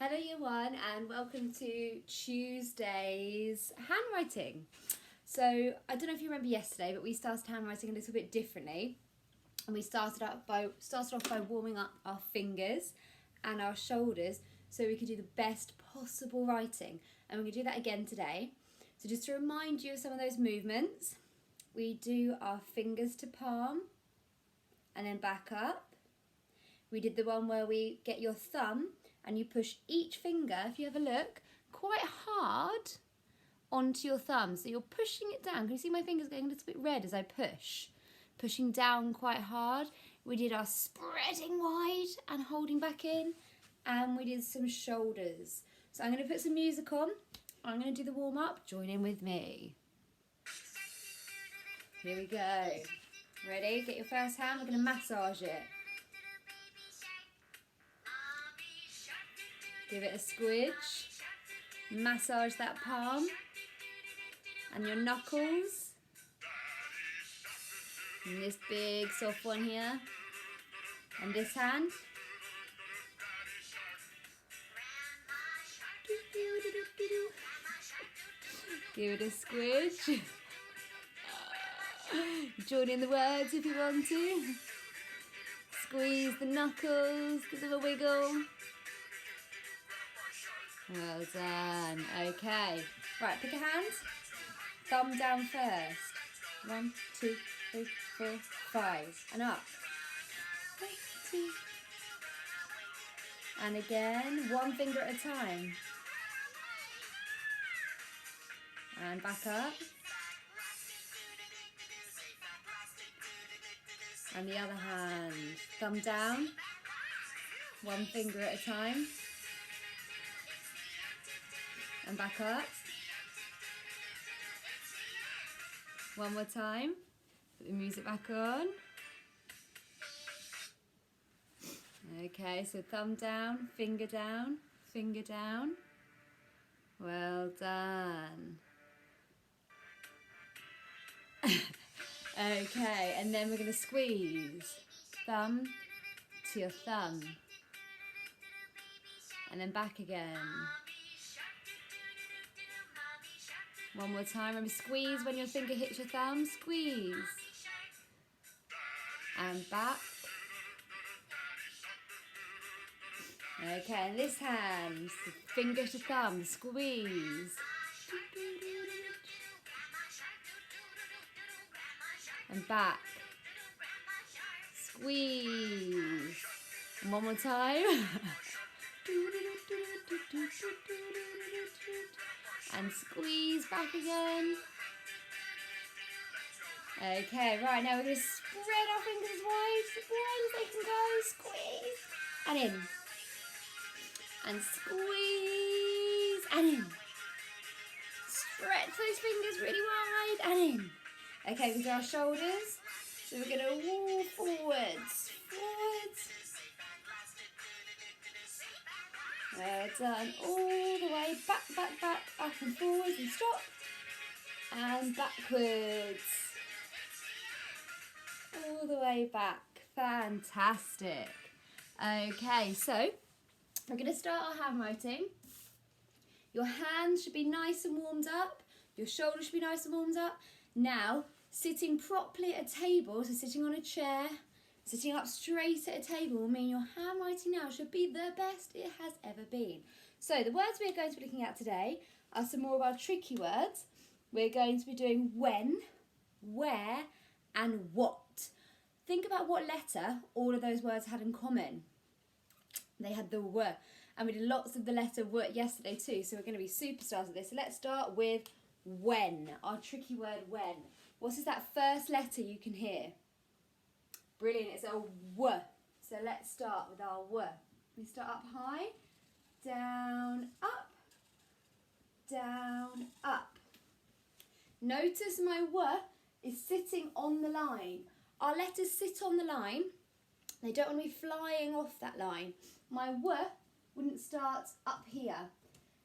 Hello Year 1 and welcome to Tuesday's handwriting. So I don't know if you remember yesterday, but we started handwriting a little bit differently. And we started off by warming up our fingers and our shoulders so we could do the best possible writing. And we're going to do that again today. So just to remind you of some of those movements, we do our fingers to palm and then back up. We did the one where we get your thumb and you push each finger, if you have a look, quite hard onto your thumb. So you're pushing it down. Can you see my fingers getting a little bit red as I push? Pushing down quite hard. We did our spreading wide and holding back in. And we did some shoulders. So I'm going to put some music on. I'm going to do the warm up. Join in with me. Here we go. Ready? Get your first hand. We're going to massage it. Give it a squidge. Massage that palm and your knuckles. And this big soft one here. And this hand. Give it a squidge. Join in the words if you want to. Squeeze the knuckles, give them a wiggle. Well done. Okay. Right, pick a hand. Thumb down first. 1, 2, 3, 4, 5. And up. 1, 2. And again, one finger at a time. And back up. And the other hand. Thumb down. One finger at a time. And back up. One more time. Put the music back on. Okay, so thumb down, finger down, finger down. Well done. Okay, and then we're going to squeeze. Thumb to your thumb. And then back again. One more time. Remember, squeeze when your finger hits your thumb. Squeeze. And back. Okay, and this hand. Finger to thumb. Squeeze. And back. Squeeze. And one more time. And squeeze back again. Okay, right, now we're going to spread our fingers as wide as they can go. Squeeze and in. And squeeze and in. Stretch those fingers really wide and in. Okay, we do our shoulders. So we're going to walk forwards. Well done. All the way back, up and forwards and stop. And backwards. All the way back. Fantastic. Okay, so we're going to start our handwriting. Your hands should be nice and warmed up. Your shoulders should be nice and warmed up. Now, sitting properly at a table, so sitting on a chair, sitting up straight at a table will mean your handwriting now should be the best it has ever been. So the words we're going to be looking at today are some more of our tricky words. We're going to be doing when, where and what. Think about what letter all of those words had in common. They had the W, and we did lots of the letter W yesterday too, so we're going to be superstars at this. So let's start with when, our tricky word when. What is that first letter you can hear? Brilliant, it's a W. So let's start with our W. We start up high, down, up. Notice my W is sitting on the line. Our letters sit on the line. They don't want to be flying off that line. My W wouldn't start up here.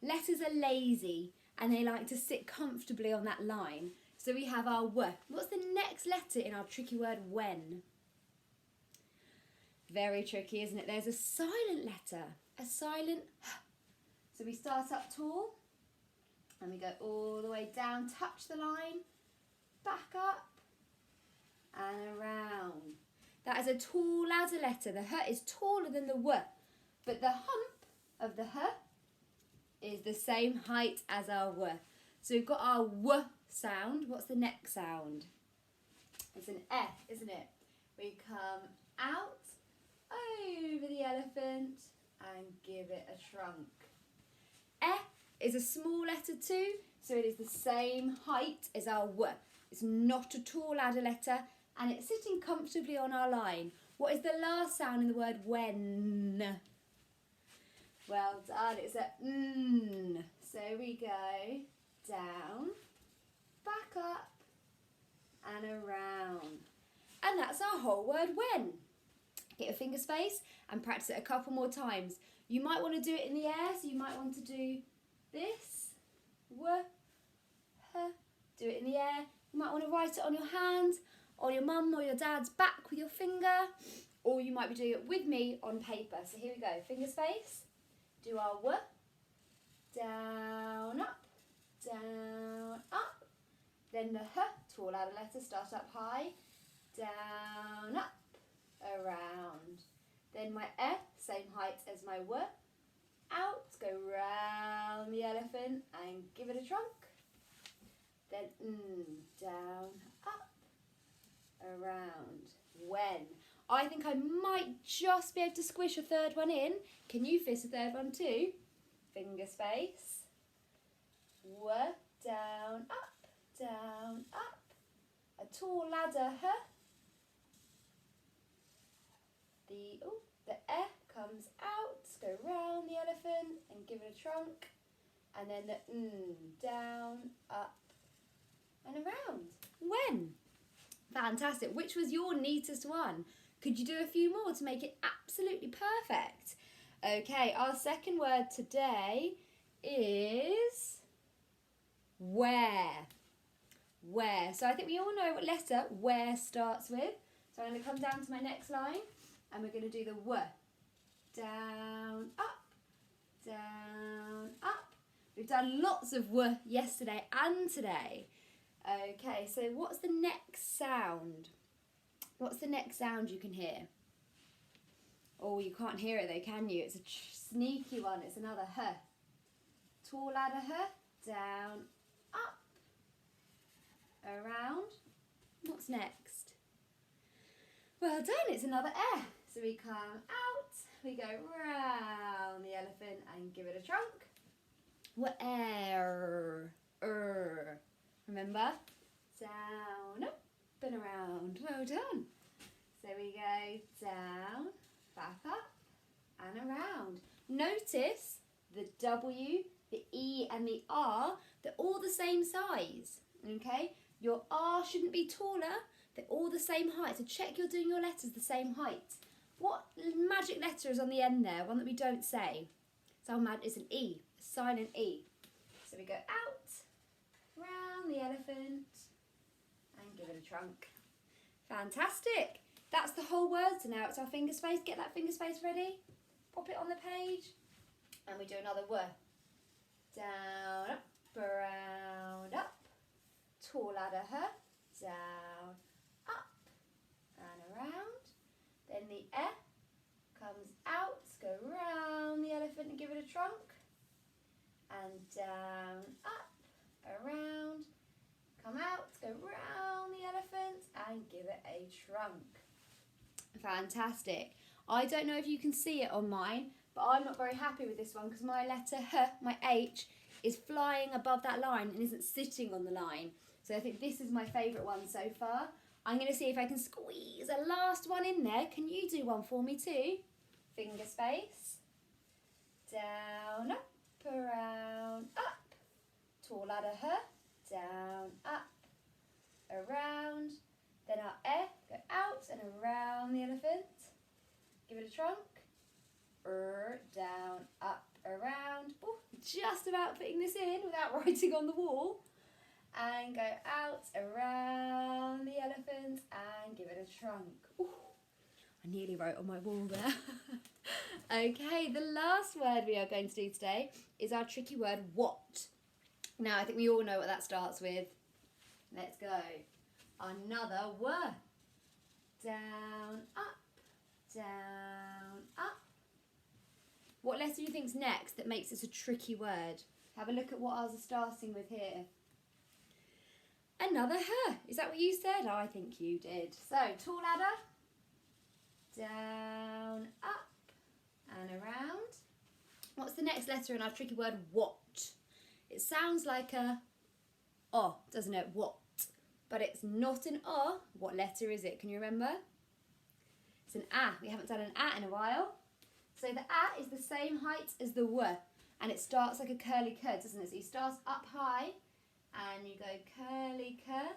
Letters are lazy and they like to sit comfortably on that line. So we have our W. What's the next letter in our tricky word when? Very tricky, isn't it? There's a silent letter, a silent So we start up tall and we go all the way down, touch the line, back up and around. That is a tall ladder letter. The H is taller than the W, but the hump of the H is the same height as our W. So we've got our W sound. What's the next sound? It's an F, isn't it? We come out over the elephant and give it a trunk. F is a small letter too, so it is the same height as our W. It's not a tall ladder letter and it's sitting comfortably on our line. What is the last sound in the word when? Well done, it's a N. So we go down, back up and around. And that's our whole word when. Get your finger space and practice it a couple more times. You might want to do it in the air, so you might want to do this, W, H, do it in the air. You might want to write it on your hand, or your mum or your dad's back with your finger, or you might be doing it with me on paper. So here we go, finger space, do our W, down, up, then the H, tall ladder letter, start up high, down, up, around. Then my F, same height as my W, out, go round the elephant and give it a trunk. Then down, up, around, when. I think I might just be able to squish a third one in. Can you fit a third one too? Finger space, W, down, up, a tall ladder, H. The E comes out, go round the elephant and give it a trunk. And then the down, up and around. When? Fantastic. Which was your neatest one? Could you do a few more to make it absolutely perfect? Okay, our second word today is where. Where. So I think we all know what letter where starts with. So I'm going to come down to my next line and we're going to do the W. Down, up. We've done lots of W yesterday and today. Okay, so what's the next sound? What's the next sound you can hear? Oh, you can't hear it though, can you? It's a sneaky one. It's another H. Tall ladder H. Down, up, around. What's next? Well done, it's another E. So we come out, we go round the elephant and give it a trunk. What Remember? Down, up and around. Well done. So we go down, back up and around. Notice the W, the E and the R, they're all the same size. Okay? Your R shouldn't be taller. They're all the same height. So check you're doing your letters the same height. What magic letter is on the end there? One that we don't say. So it's an E, a silent E. So we go out, round the elephant, and give it a trunk. Fantastic. That's the whole word. So now it's our finger space. Get that finger space ready. Pop it on the page. And we do another W. Down, up, around, up. Tall ladder H. Down, up, and around. Then the E comes out. Go round the elephant and give it a trunk. And down, up, around. Come out, go round the elephant and give it a trunk. Fantastic. I don't know if you can see it on mine, but I'm not very happy with this one because my letter H, my H, is flying above that line and isn't sitting on the line. So I think this is my favourite one so far. I'm going to see if I can squeeze a last one in there. Can you do one for me too? Finger space. Down, up, around, up. Tall ladder H. Down, up, around. Then our E, go out and around the elephant. Give it a trunk. Down, up, around. Oh, just about putting this in without writing on the wall. And go out, around the elephant and give it a trunk. Ooh, I nearly wrote on my wall there. Okay, the last word we are going to do today is our tricky word what. Now, I think we all know what that starts with. Let's go. Another word. Down, up, down, up. What letter do you think's next that makes this a tricky word? Have a look at what ours are starting with here. Another her. Is that what you said? Oh, I think you did. So, tall ladder. Down, up, and around. What's the next letter in our tricky word what? It sounds like a O, doesn't it? What? But it's not an O. What letter is it? Can you remember? It's an A. We haven't done an A in a while. So the A is the same height as the W, and it starts like a curly cur, doesn't it? So you start up high, and you go curly cur.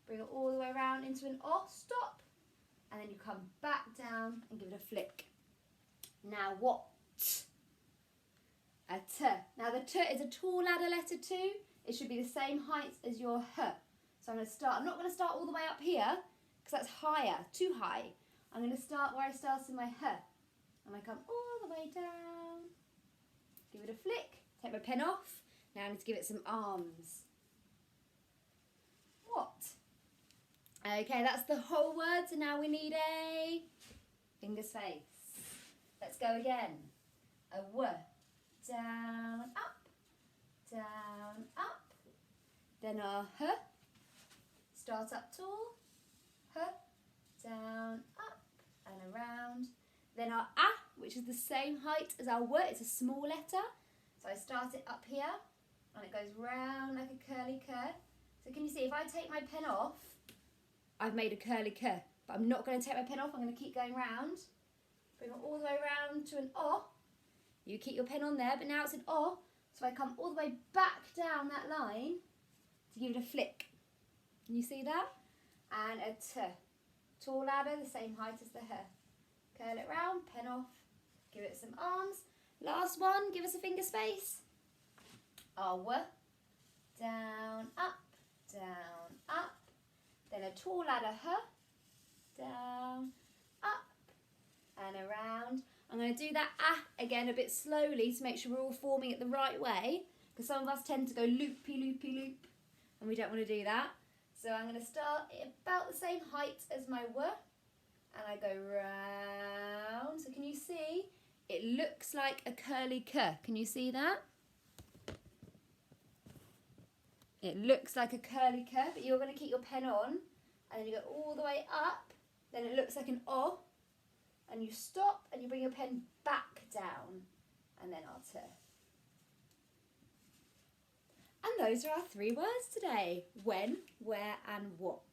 Bring it all the way around into an O, stop, and then you come back down and give it a flick. Now what? A T. Now the T is a tall ladder letter too. It should be the same height as your H. So I'm going to start, I'm not going to start all the way up here because that's higher, too high. I'm going to start where I started my H. And I come all the way down. Give it a flick. Take my pen off. Now I need to give it some arms. What? Okay, that's the whole word. So now we need a finger's face. Let's go again. A W. Down, up. Then our H. Start up tall. H. Down, up, and around. Then our A, which is the same height as our W. It's a small letter. So I start it up here, and it goes round like a curly cur. So can you see, if I take my pen off, I've made a curly cur. But I'm not going to take my pen off. I'm going to keep going round. Bring it all the way round to an O. You keep your pen on there, but now it's an O. So I come all the way back down that line to give it a flick. Can you see that? And a T. Tall ladder, the same height as the H. Curl it round, pen off, give it some arms. Last one, give us a finger space. Our W. Down, up, then a tall ladder H. Down, up, and around. I'm going to do that A again a bit slowly to make sure we're all forming it the right way, because some of us tend to go loopy, loopy, loop, and we don't want to do that. So I'm going to start at about the same height as my W, and I go round. So can you see? It looks like a curly cur. Can you see that? It looks like a curly cur, but you're going to keep your pen on, and then you go all the way up. Then it looks like an O, and you stop, and you bring your pen back down, and then our T. And those are our 3 words today. When, where, and what.